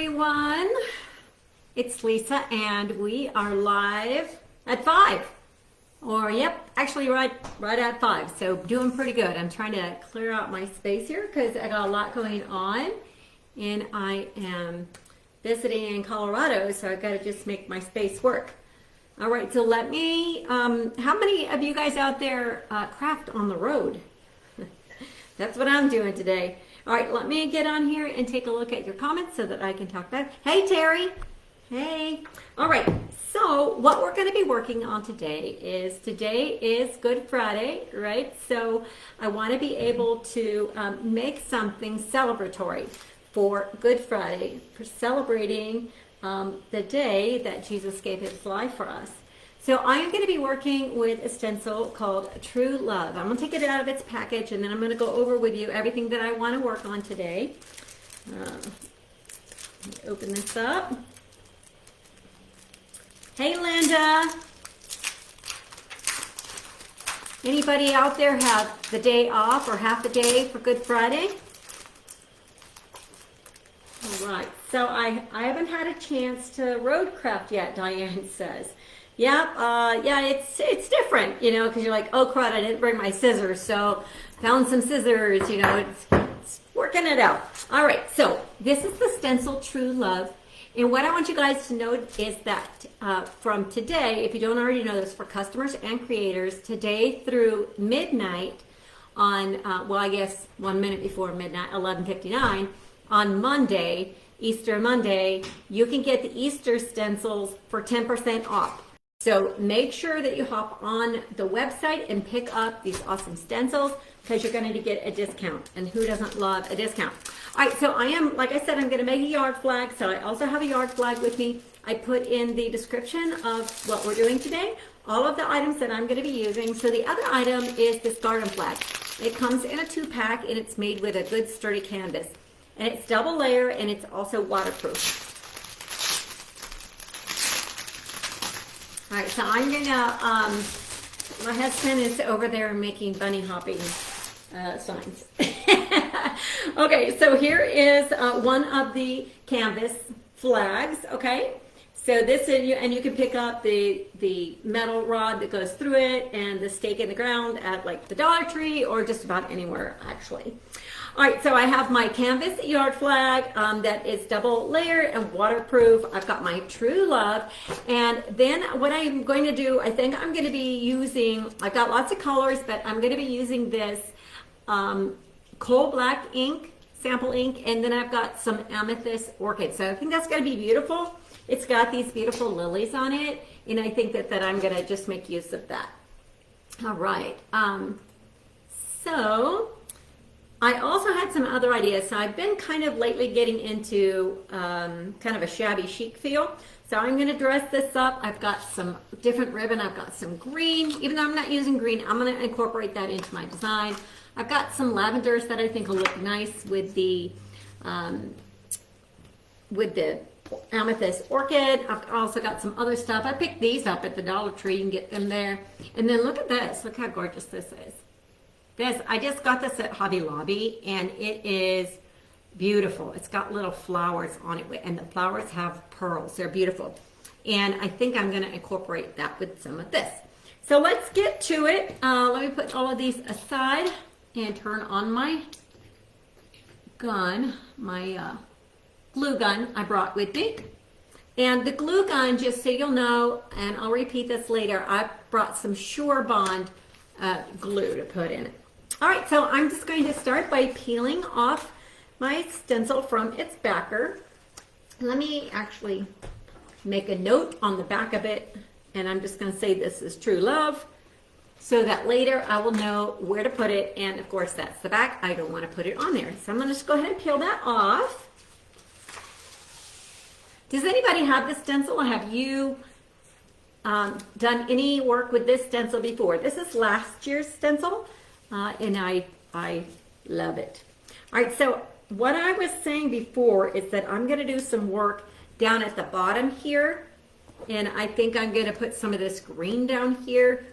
everyone. It's Lisa and we are live at 5. Or yep, actually right at 5. So doing pretty good. I'm trying to clear out my space here because I got a lot going on and I am visiting in Colorado, so I got to just make my space work. All right, so let me, how many of you guys out there craft on the road? That's what I'm doing today. All right, let me get on here and take a look at your comments so that I can talk back. Hey, Terry. Hey. All right, so what we're going to be working on today is Good Friday, right? So I want to be able to make something celebratory for Good Friday, for celebrating the day that Jesus gave his life for us. So I am going to be working with a stencil called True Love. I'm going to take it out of its package and then I'm going to go over with you everything that I want to work on today. Let me open this up. Hey, Linda. Anybody out there have the day off or half a day for Good Friday? All right, so I haven't had a chance to road craft yet, Diane says. Yeah, it's different, you know, because you're like, oh crud, I didn't bring my scissors, so found some scissors, you know, it's working it out. All right, so this is the stencil True Love, and what I want you guys to know is that from today, if you don't already know this, for customers and creators, today through midnight on, well, I guess 1 minute before midnight, 11:59, on Monday, Easter Monday, you can get the Easter stencils for 10% off. So make sure that you hop on the website and pick up these awesome stencils because you're going to get a discount. And who doesn't love a discount? All right, so I am, like I said, I'm going to make a yard flag. So I also have a yard flag with me. I put in the description of what we're doing today, all of the items that I'm going to be using. So the other item is this garden flag. It comes in a 2-pack and it's made with a good sturdy canvas. And it's double layer and it's also waterproof. All right, so I'm gonna, my husband is over there making bunny hopping signs. Okay, so here is one of the canvas flags, okay? So this, and you can pick up the metal rod that goes through it and the stake in the ground at like the Dollar Tree or just about anywhere actually. All right, so I have my canvas yard flag that is double layered and waterproof. I've got my True Love. And then what I'm going to do, I think I'm going to be using, I've got lots of colors, but I'm going to be using this coal black ink, sample ink, and then I've got some Amethyst Orchid. So I think that's going to be beautiful. It's got these beautiful lilies on it, and I think that I'm going to just make use of that. All right. So I also had some other ideas. So I've been kind of lately getting into kind of a shabby chic feel. So I'm going to dress this up. I've got some different ribbon. I've got some green. Even though I'm not using green, I'm going to incorporate that into my design. I've got some lavenders that I think will look nice with the Amethyst Orchid. I've also got some other stuff. I picked these up at the Dollar Tree. You can get them there. And then look at this. Look how gorgeous this is. I just got this at Hobby Lobby and it is beautiful. It's got little flowers on it and the flowers have pearls. They're beautiful. And I think I'm going to incorporate that with some of this. So let's get to it. Let me put all of these aside and turn on my gun, my glue gun I brought with me. And the glue gun, just so you'll know, and I'll repeat this later, I brought some Sure Bond glue to put in it. All right, so I'm just going to start by peeling off my stencil from its backer. Let me actually make a note on the back of it, and I'm just going to say this is True Love, so that later I will know where to put it, and of course that's the back. I don't want to put it on there. So I'm going to just go ahead and peel that off. Does anybody have this stencil? Have you done any work with this stencil before? This is last year's stencil, and I love it. All right, so what I was saying before is that I'm going to do some work down at the bottom here, and I think I'm going to put some of this green down here.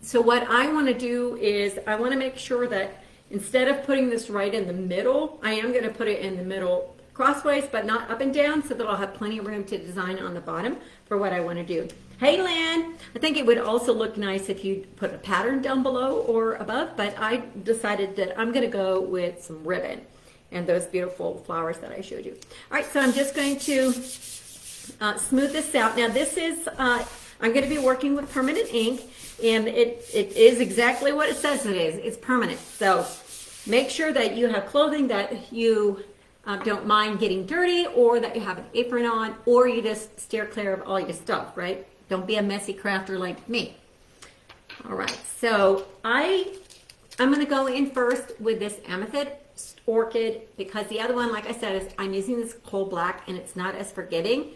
So what I want to do is I want to make sure that instead of putting this right in the middle, I am going to put it in the middle crossways, but not up and down, so that I'll have plenty of room to design on the bottom for what I want to do. Hey, Lan, I think it would also look nice if you put a pattern down below or above, but I decided that I'm going to go with some ribbon and those beautiful flowers that I showed you. All right, so I'm just going to smooth this out. Now this is, I'm going to be working with permanent ink, and it is exactly what it says it is. It's permanent. So make sure that you have clothing that you don't mind getting dirty, or that you have an apron on, or you just steer clear of all your stuff, right? Don't be a messy crafter like me. All right, so I'm going to go in first with this Amethyst Orchid, because the other one, like I said, is I'm using this coal black and it's not as forgiving.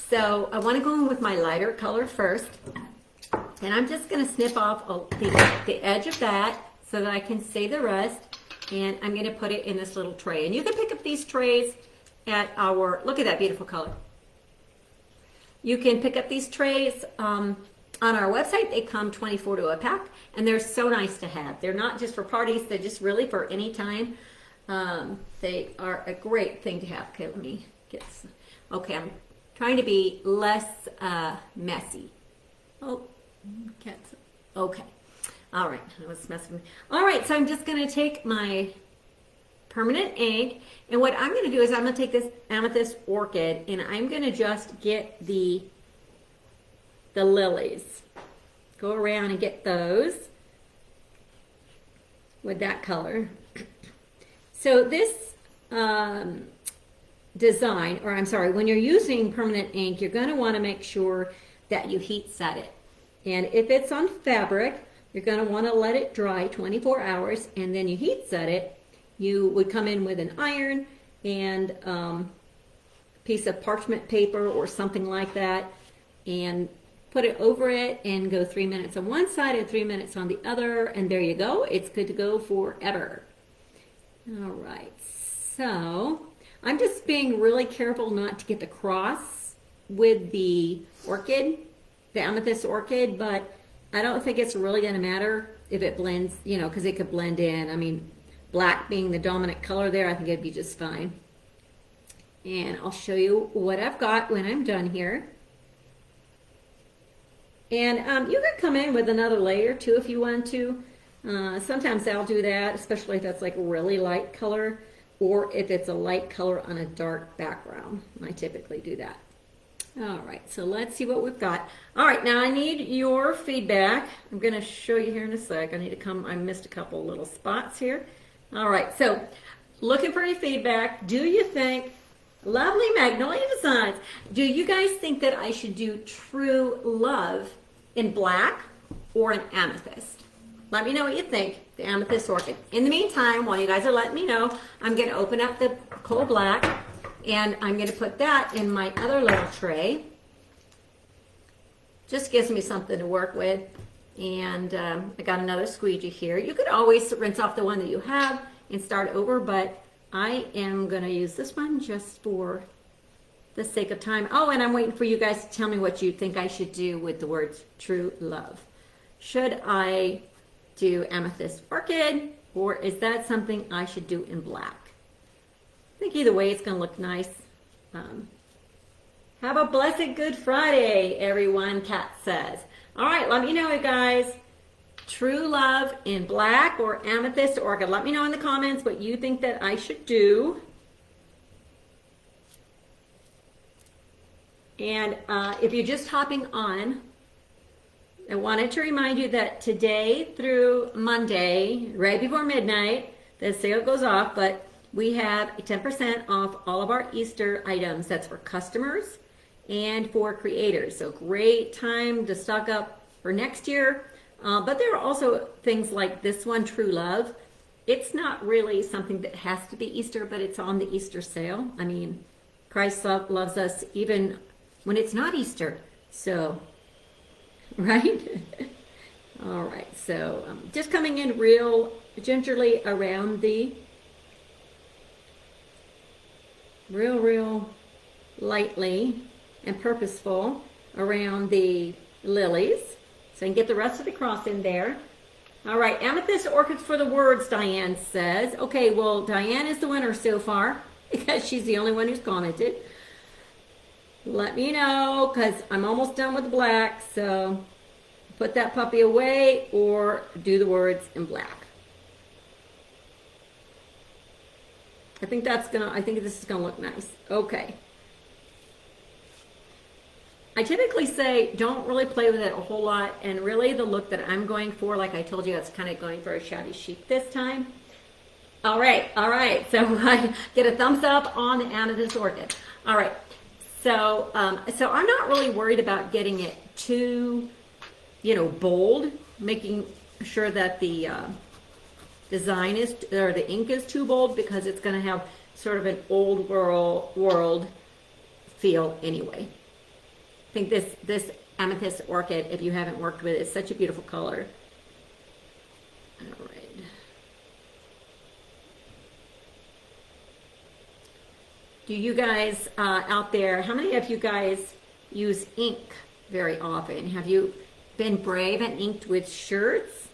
So I want to go in with my lighter color first, and I'm just going to snip off the edge of that so that I can see the rest, and I'm going to put it in this little tray. And you can pick up these trays at our, look at that beautiful color. You can pick up these trays on our website. They come 24 to a pack, and they're so nice to have. They're not just for parties, they're just really for any time. They are a great thing to have. Okay, let me get some. Okay, I'm trying to be less messy. Oh, cats. Okay. All right, I was messing with me. All right, so I'm just going to take my permanent ink, and what I'm going to do is I'm going to take this Amethyst Orchid, and I'm going to just get the lilies. Go around and get those with that color. So this design, or I'm sorry, when you're using permanent ink, you're going to want to make sure that you heat set it. And if it's on fabric, you're going to want to let it dry 24 hours, and then you heat set it. You would come in with an iron and a piece of parchment paper or something like that, and put it over it and go 3 minutes on one side and 3 minutes on the other, and there you go. It's good to go forever. All right, so I'm just being really careful not to get the cross with the orchid, the Amethyst Orchid, but I don't think it's really going to matter if it blends, you know, because it could blend in. I mean, black being the dominant color there, I think it'd be just fine. And I'll show you what I've got when I'm done here. And you could come in with another layer too if you want to. Sometimes I'll do that, especially if that's like a really light color, or if it's a light color on a dark background. I typically do that. All right, so let's see what we've got. All right, now I need your feedback. I'm going to show you here in a sec. I need to come, I missed a couple little spots here. All right, so looking for your feedback. Do you think, lovely Magnolia Designs, do you guys think that I should do True Love in black or in amethyst? Let me know what you think, the Amethyst Orchid. In the meantime, while you guys are letting me know, I'm going to open up the coal black, and I'm going to put that in my other little tray. Just gives me something to work with. And I got another squeegee here. You could always rinse off the one that you have and start over, but I am going to use this one just for the sake of time. Oh, and I'm waiting for you guys to tell me what you think I should do with the words True Love. Should I do Amethyst Orchid, or is that something I should do in black? I think either way it's going to look nice. Have a blessed Good Friday, everyone, Kat says. All right, let me know, you guys. True Love in black or Amethyst Orchid. Let me know in the comments what you think that I should do. And if you're just hopping on, I wanted to remind you that today through Monday, right before midnight, the sale goes off, but we have 10% off all of our Easter items. That's for customers and for creators. So great time to stock up for next year. But there are also things like this one, True Love. It's not really something that has to be Easter, but it's on the Easter sale. I mean, Christ loves us even when it's not Easter. So, right? All right, so just coming in real gingerly around the real lightly and purposeful around the lilies, so I can get the rest of the cross in there. All right, Amethyst Orchids for the words, Diane says. Okay, well, Diane is the winner so far. because she's the only one who's commented. Let me know, because I'm almost done with the black, so put that puppy away or do the words in black. I think this is gonna look nice. Okay. I typically say don't really play with it a whole lot, and really the look that I'm going for, like I told you, it's kind of going for a shabby chic this time. All right. So I get a thumbs up on the Amethyst Orchid. All right. So I'm not really worried about getting it too, bold, making sure that the design or the ink is too bold, because it's going to have sort of an old world feel anyway. I think this Amethyst Orchid, if you haven't worked with it, is such a beautiful color. All right. Do you guys out there, how many of you guys use ink very often? Have you been brave and inked with shirts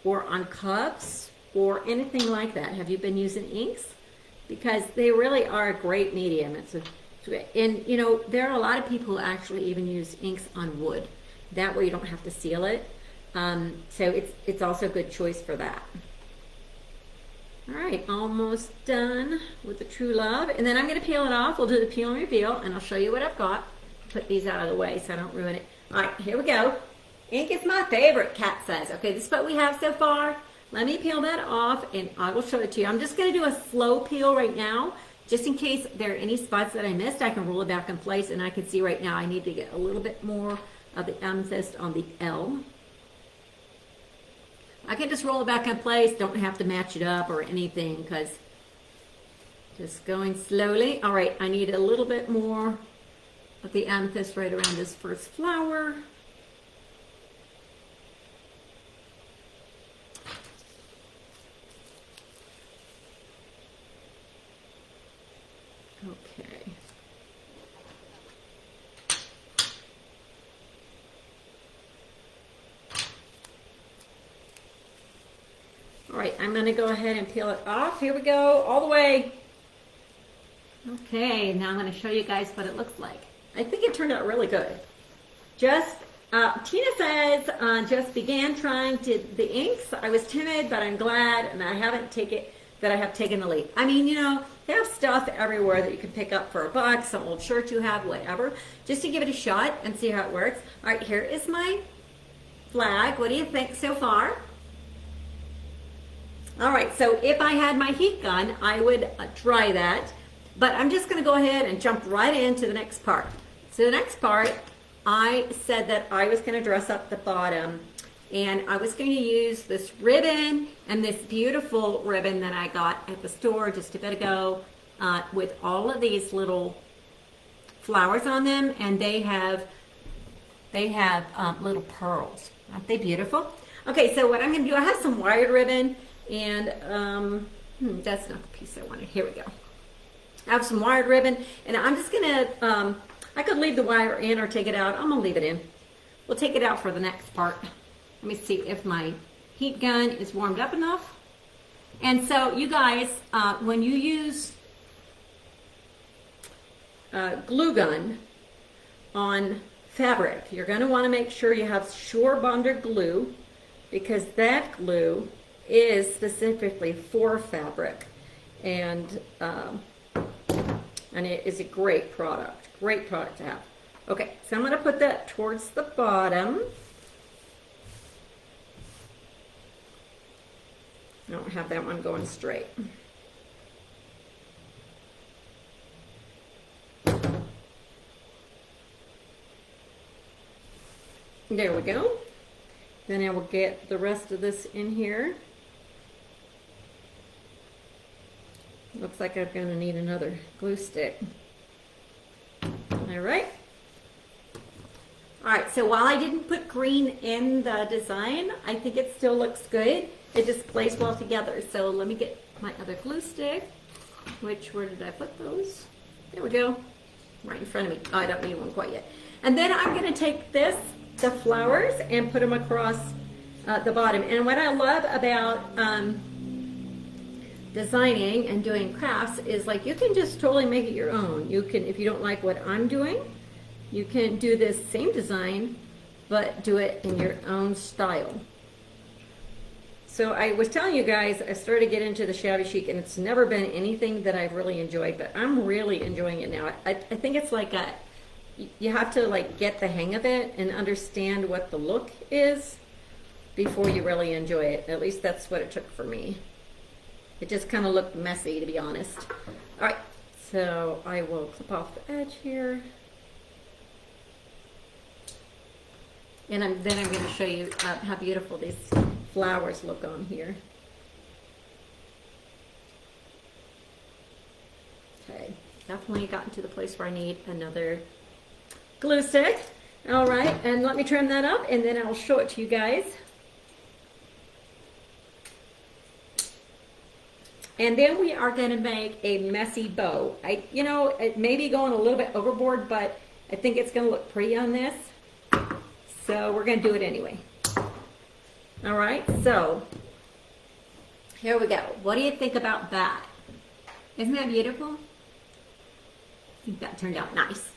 or on cups or anything like that? Have you been using inks? Because they really are a great medium. And there are a lot of people who actually even use inks on wood. That way you don't have to seal it. So it's also a good choice for that. All right, almost done with the True Love. And then I'm going to peel it off. We'll do the peel and reveal, and I'll show you what I've got. Put these out of the way so I don't ruin it. All right, here we go. Ink is my favorite, Kat says. Okay, this is what we have so far. Let me peel that off, and I will show it to you. I'm just going to do a slow peel right now, just in case there are any spots that I missed. I can roll it back in place, and I can see right now I need to get a little bit more of the amethyst on the L. I can just roll it back in place, don't have to match it up or anything, because just going slowly. All right, I need a little bit more of the amethyst right around this first flower. Okay. All right, I'm going to go ahead and peel it off. Here we go, all the way. Okay, now I'm going to show you guys what it looks like. I think it turned out really good. Tina says, just began trying the inks. I was timid, but I'm glad, and I have taken the leap. I mean, they have stuff everywhere that you can pick up for $1, some old shirt you have, whatever, just to give it a shot and see how it works. All right, here is my flag. What do you think so far? All right, so if I had my heat gun, I would try that, but I'm just going to go ahead and jump right into the next part. So the next part, I said that I was going to dress up the bottom, and I was going to use this ribbon and this beautiful ribbon that I got at the store just a bit ago with all of these little flowers on them, and they have little pearls. Aren't they beautiful? Okay, so what I'm going to do, I have some wired ribbon. And that's not the piece I wanted. Here we go. I have some wired ribbon, and I'm just gonna, I could leave the wire in or take it out. I'm gonna leave it in. We'll take it out for the next part. Let me see if my heat gun is warmed up enough. And so you guys, when you use glue gun on fabric, you're gonna wanna make sure you have Sure Bonder glue, because that glue is specifically for fabric, and it is a great product to have. Okay, so I'm going to put that towards the bottom. I don't have that one going straight. There we go. Then I will get the rest of this in here. Looks like I'm going to need another glue stick. All right. All right, so while I didn't put green in the design, I think it still looks good. It just plays well together. So let me get my other glue stick. Where did I put those? There we go. Right in front of me. Oh, I don't need one quite yet. And then I'm going to take the flowers, and put them across the bottom. And what I love about designing and doing crafts is like you can just totally make it your own. You can, if you don't like what I'm doing, you can do this same design, but do it in your own style. So I was telling you guys, I started to get into the shabby chic, and it's never been anything that I've really enjoyed, but I'm really enjoying it now. I think it's like you have to like get the hang of it and understand what the look is before you really enjoy it. At least that's what it took for me. It just kind of looked messy, to be honest. All right, so I will clip off the edge here. And then I'm going to show you how beautiful these flowers look on here. Okay, definitely gotten to the place where I need another glue stick. All right, and let me trim that up, and then I'll show it to you guys. And then we are going to make a messy bow. You know, it may be going a little bit overboard, but I think it's going to look pretty on this. So we're going to do it anyway. All right, so here we go. What do you think about that? Isn't that beautiful? I think that turned out nice.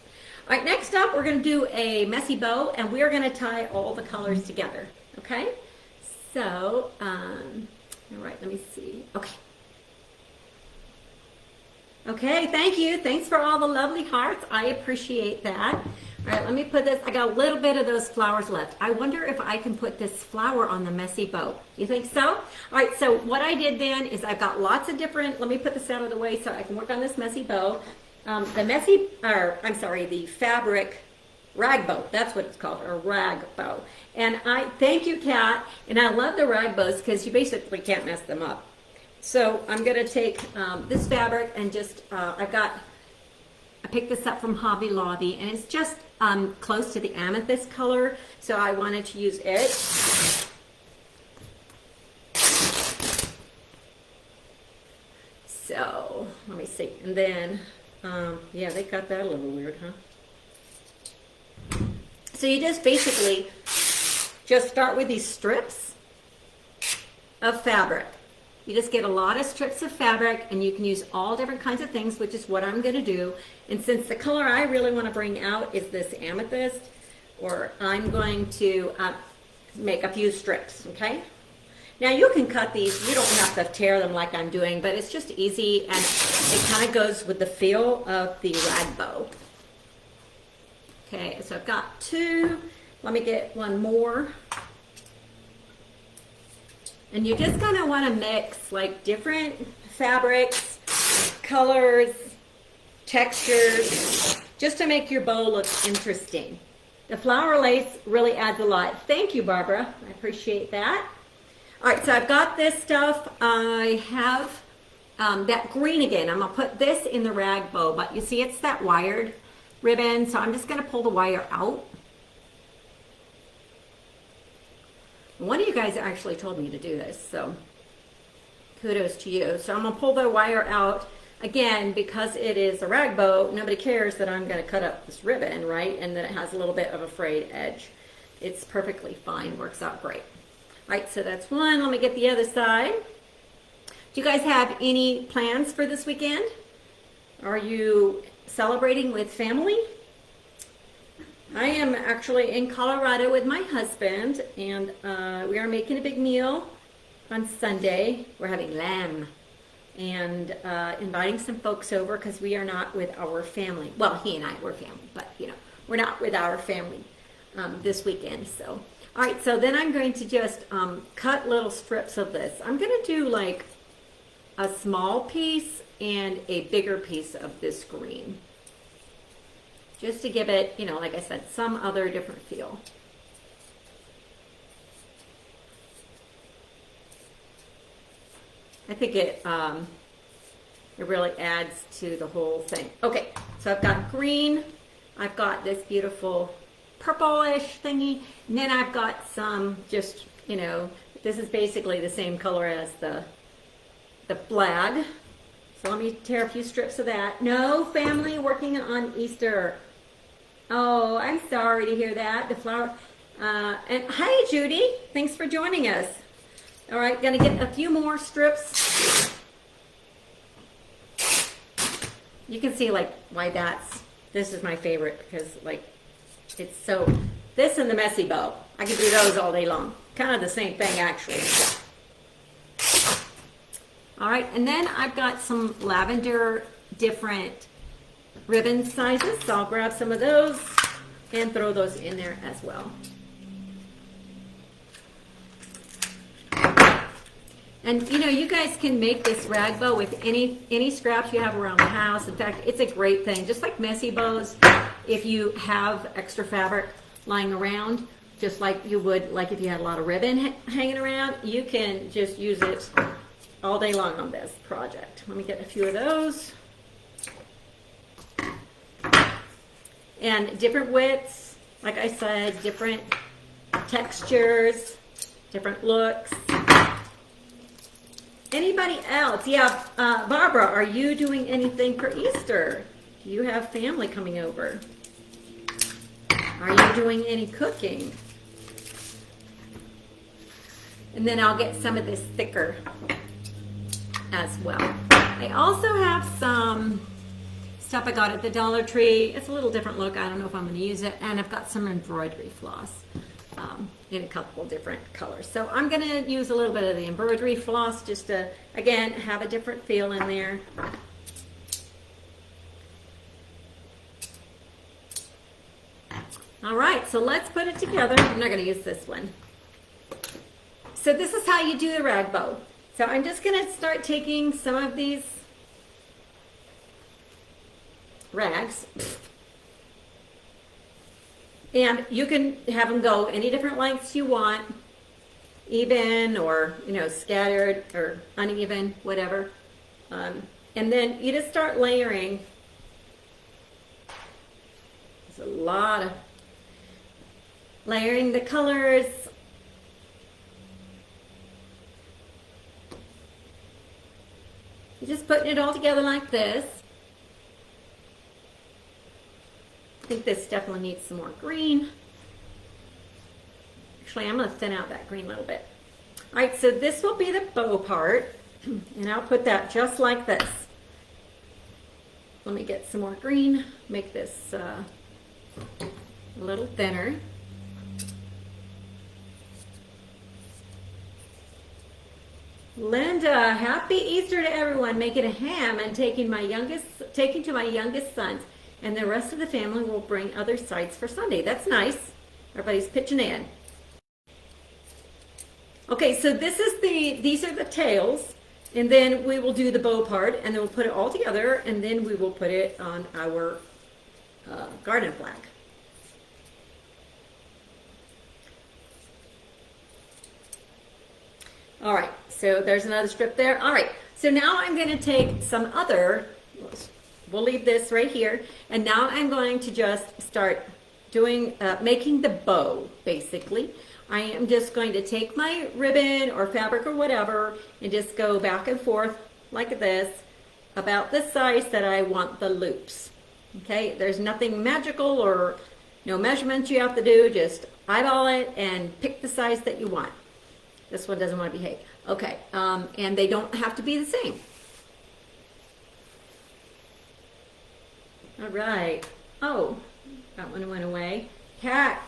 All right, next up, we're going to do a messy bow, and we're going to tie all the colors together. Okay? So, all right, let me see. Okay. Okay, thank you. Thanks for all the lovely hearts. I appreciate that. All right, let me put this. I got a little bit of those flowers left. I wonder if I can put this flower on the messy bow. You think so? All right, so what I did then is I've got lots of different, let me put this out of the way so I can work on this messy bow. The fabric rag bow. That's what it's called, a rag bow. And I thank you, Kat. And I love the rag bows because you basically can't mess them up. So I'm going to take this fabric and just, I picked this up from Hobby Lobby, and it's just close to the amethyst color, so I wanted to use it. So let me see, and then, yeah, they got that a little weird, huh? So you just basically just start with these strips of fabric. You just get a lot of strips of fabric, and you can use all different kinds of things, which is what I'm going to do. And since the color I really want to bring out is this amethyst, I'm going to make a few strips, okay? Now you can cut these. You don't have to tear them like I'm doing, but it's just easy, and it kind of goes with the feel of the rag bow. Okay, so I've got two. Let me get one more. And you're just going to want to mix like different fabrics, colors, textures, just to make your bow look interesting. The flower lace really adds a lot. Thank you, Barbara. I appreciate that. All right, so I've got this stuff. I have that green again. I'm going to put this in the rag bow, but you see it's that wired ribbon, so I'm just going to pull the wire out. One of you guys actually told me to do this, so kudos to you. So I'm going to pull the wire out. Again, because it is a rag bow, nobody cares that I'm going to cut up this ribbon, right? And that it has a little bit of a frayed edge. It's perfectly fine, works out great. All right, so that's one. Let me get the other side. Do you guys have any plans for this weekend? Are you celebrating with family? I am actually in Colorado with my husband, and we are making a big meal on Sunday. We're having lamb and inviting some folks over because we are not with our family. Well, he and I were family, but you know, we're not with our family this weekend. So, all right, so then I'm going to just cut little strips of this. I'm going to do like a small piece and a bigger piece of this green, just to give it, you know, like I said, some other different feel. I think it really adds to the whole thing. Okay, so I've got green, I've got this beautiful purplish thingy, and then I've got some just, you know, this is basically the same color as the flag. So let me tear a few strips of that. No family working on Easter. Oh, I'm sorry to hear that. The flower. And hi, Judy. Thanks for joining us. All right, gonna get a few more strips you can see like why this is my favorite, because like it's so, this and the messy bow, I could do those all day long. Kind of the same thing actually. All right, and then I've got some lavender different ribbon sizes, so I'll grab some of those and throw those in there as well. And you know, you guys can make this rag bow with any scraps you have around the house. In fact, it's a great thing. Just like messy bows, if you have extra fabric lying around, just like you would like if you had a lot of ribbon hanging around, you can just use it all day long on this project. Let me get a few of those. And different widths, like I said, different textures, different looks. Anybody else? Yeah, Barbara, are you doing anything for Easter? Do you have family coming over? Are you doing any cooking? And then I'll get some of this thicker as well. I also have some stuff I got at the Dollar Tree. It's a little different look. I don't know if I'm going to use it. And I've got some embroidery floss in a couple different colors. So I'm going to use a little bit of the embroidery floss just to, again, have a different feel in there. All right, so let's put it together. I'm not going to use this one. So this is how you do the rag bow. So I'm just going to start taking some of these rags, and you can have them go any different lengths you want, even or, you know, scattered or uneven, whatever. And then you just start layering. There's a lot of layering the colors. You're just putting it all together like this. I think this definitely needs some more green. Actually, I'm going to thin out that green a little bit. All right, so this will be the bow part, and I'll put that just like this. Let me get some more green, make this a little thinner. Linda, happy Easter to everyone. Making a ham and taking to my youngest sons. And the rest of the family will bring other sides for Sunday. That's nice. Everybody's pitching in. Okay, so these are the tails, and then we will do the bow part, and then we'll put it all together, and then we will put it on our garden flag. All right, so there's another strip there. All right, so now I'm going to take some other. We'll leave this right here. And now I'm going to just start doing, making the bow, basically. I am just going to take my ribbon or fabric or whatever and just go back and forth like this, about the size that I want the loops. Okay, there's nothing magical or no measurements you have to do. Just eyeball it and pick the size that you want. This one doesn't want to be hay. Okay, and they don't have to be the same. All right. Oh, that one went away. Cat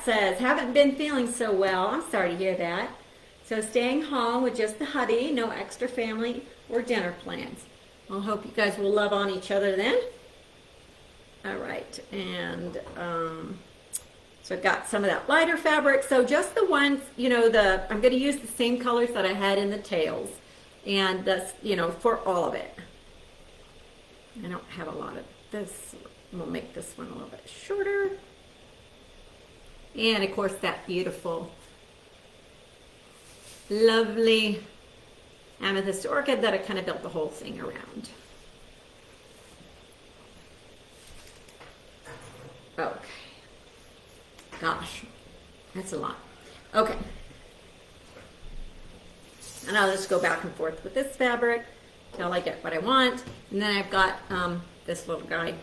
says, haven't been feeling so well. I'm sorry to hear that. So staying home with just the hubby, no extra family or dinner plans. I'll hope you guys will love on each other then. All right, and so I've got some of that lighter fabric. So just the ones, you know, I'm going to use the same colors that I had in the tails, and that's, you know, for all of it. I don't have a lot of this. We'll make this one a little bit shorter. And of course that beautiful, lovely amethyst orchid that I kind of built the whole thing around. Okay. Gosh, that's a lot. Okay. And I'll just go back and forth with this fabric till I get what I want. And then I've got this little guy.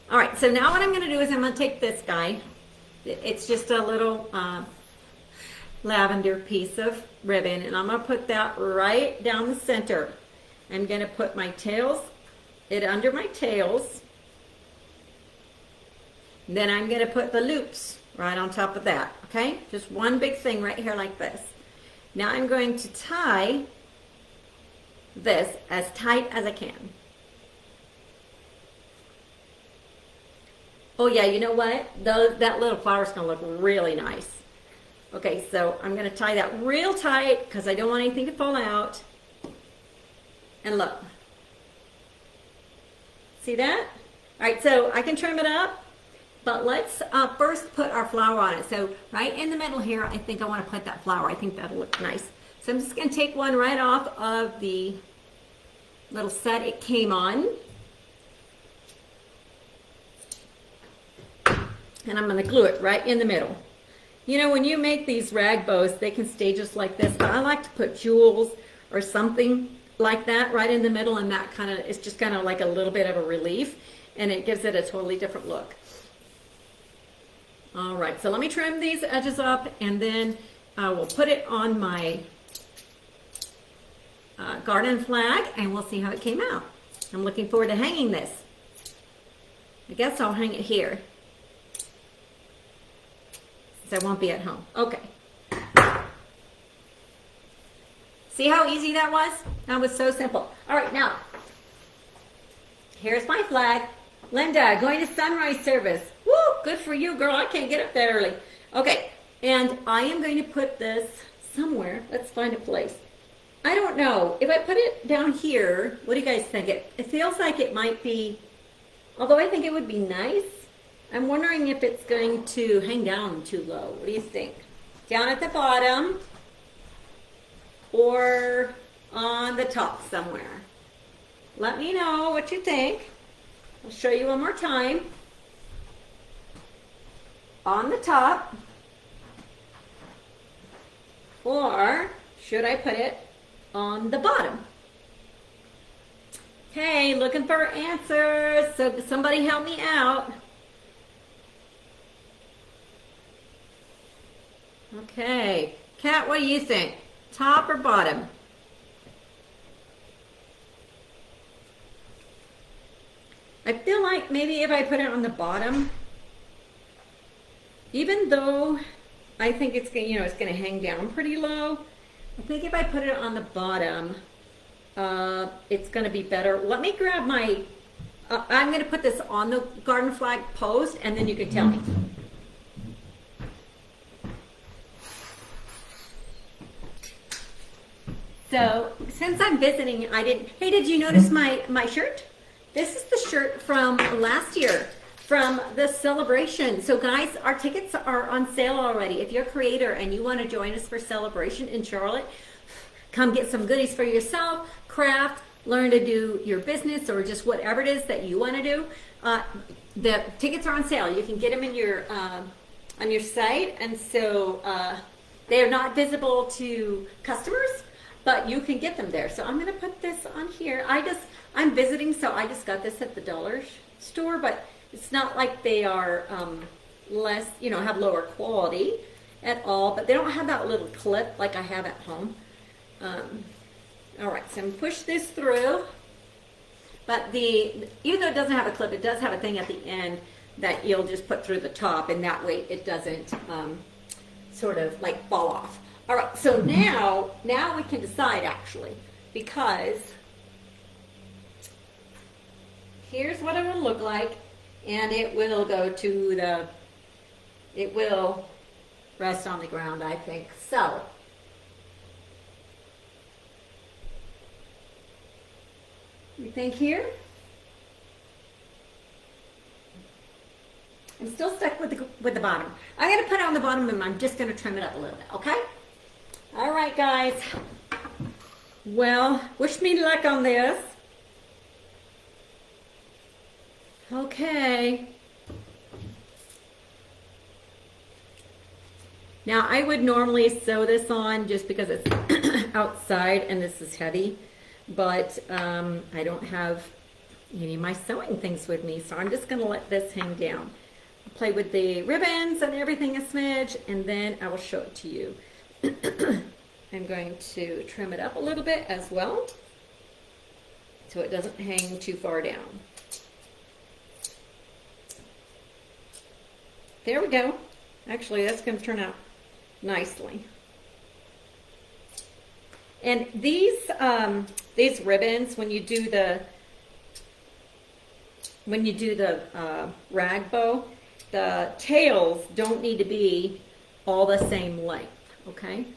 All right, so now what I'm going to do is I'm going to take this guy. It's just a little lavender piece of ribbon, and I'm going to put that right down the center. I'm going to put my tails it under my tails. Then I'm going to put the loops right on top of that, okay? Just one big thing right here like this. Now I'm going to tie this as tight as I can. Oh yeah, you know what? That little flower's going to look really nice. Okay, so I'm going to tie that real tight because I don't want anything to fall out. And look. See that? All right, so I can trim it up. But let's first put our flower on it. So right in the middle here, I think I want to put that flower. I think that'll look nice. So I'm just going to take one right off of the little set it came on. And I'm going to glue it right in the middle. You know, when you make these rag bows, they can stay just like this. But I like to put jewels or something like that right in the middle. And that kind of, it's just kind of like a little bit of a relief. And it gives it a totally different look. All right, so let me trim these edges up and then we'll put it on my garden flag and we'll see how it came out. I'm looking forward to hanging this. I guess I'll hang it here since I won't be at home. Okay. See how easy that was? That was so simple. All right, now, here's my flag. Linda, going to sunrise service. Woo, good for you, girl. I can't get up that early. Okay, and I am going to put this somewhere. Let's find a place. I don't know. If I put it down here, what do you guys think? It feels like it might be, although I think it would be nice, I'm wondering if it's going to hang down too low. What do you think? Down at the bottom or on the top somewhere? Let me know what you think. I'll show you one more time. On the top, or should I put it on the bottom? Okay, looking for answers. So somebody help me out. Okay, Kat, what do you think? Top or bottom? I feel like maybe if I put it on the bottom, even though I think it's going, you know, it's going to hang down pretty low, I think if I put it on the bottom, it's going to be better. Let me grab my, I'm going to put this on the garden flag post, and then you can tell me. So since I'm visiting, hey, did you notice my shirt? This is the shirt from last year, from the celebration. So guys, our tickets are on sale already. If you're a creator and you want to join us for celebration in Charlotte, come get some goodies for yourself, craft, learn to do your business or just whatever it is that you want to do. The tickets are on sale. You can get them in your on your site, and so they are not visible to customers, but you can get them there. So I'm going to put this on here. I'm visiting, so I just got this at the dollar store, but it's not like they are less, you know, have lower quality at all, but they don't have that little clip like I have at home. All right, so I'm gonna push this through, but even though it doesn't have a clip, it does have a thing at the end that you'll just put through the top, and that way it doesn't sort of like fall off. All right, so now we can decide actually, because here's what it will look like, and it will go to it will rest on the ground, I think. So, you think here? I'm still stuck with the bottom. I'm going to put it on the bottom, and I'm just going to trim it up a little bit, okay? All right, guys. Well, wish me luck on this. Okay. Now, I would normally sew this on just because it's outside and this is heavy, but I don't have any of my sewing things with me, so I'm just going to let this hang down. I'll play with the ribbons and everything a smidge, and then I will show it to you. I'm going to trim it up a little bit as well. so it doesn't hang too far down. There we go. Actually, that's going to turn out nicely. And these ribbons, when you do the rag bow, the tails don't need to be all the same length, okay?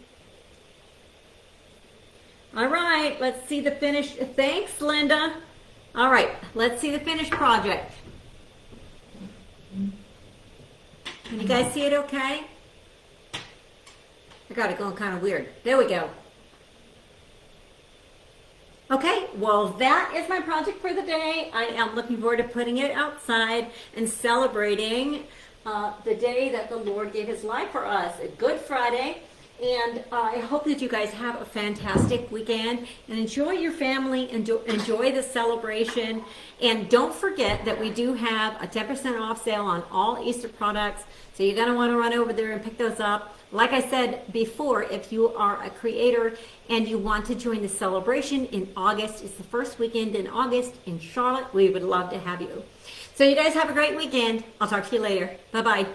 All right, let's see the finished. Thanks, Linda. All right, let's see the finished project. Can you guys see it okay? I got it going kind of weird. There we go. Okay, well, that is my project for the day. I am looking forward to putting it outside and celebrating the day that the Lord gave his life for us, a Good Friday. And I hope that you guys have a fantastic weekend and enjoy your family and enjoy the celebration. And don't forget that we do have a 10% off sale on all Easter products. So you're going to want to run over there and pick those up. Like I said before, if you are a creator and you want to join the celebration in August, it's the first weekend in August in Charlotte. We would love to have you. So you guys have a great weekend. I'll talk to you later. Bye-bye.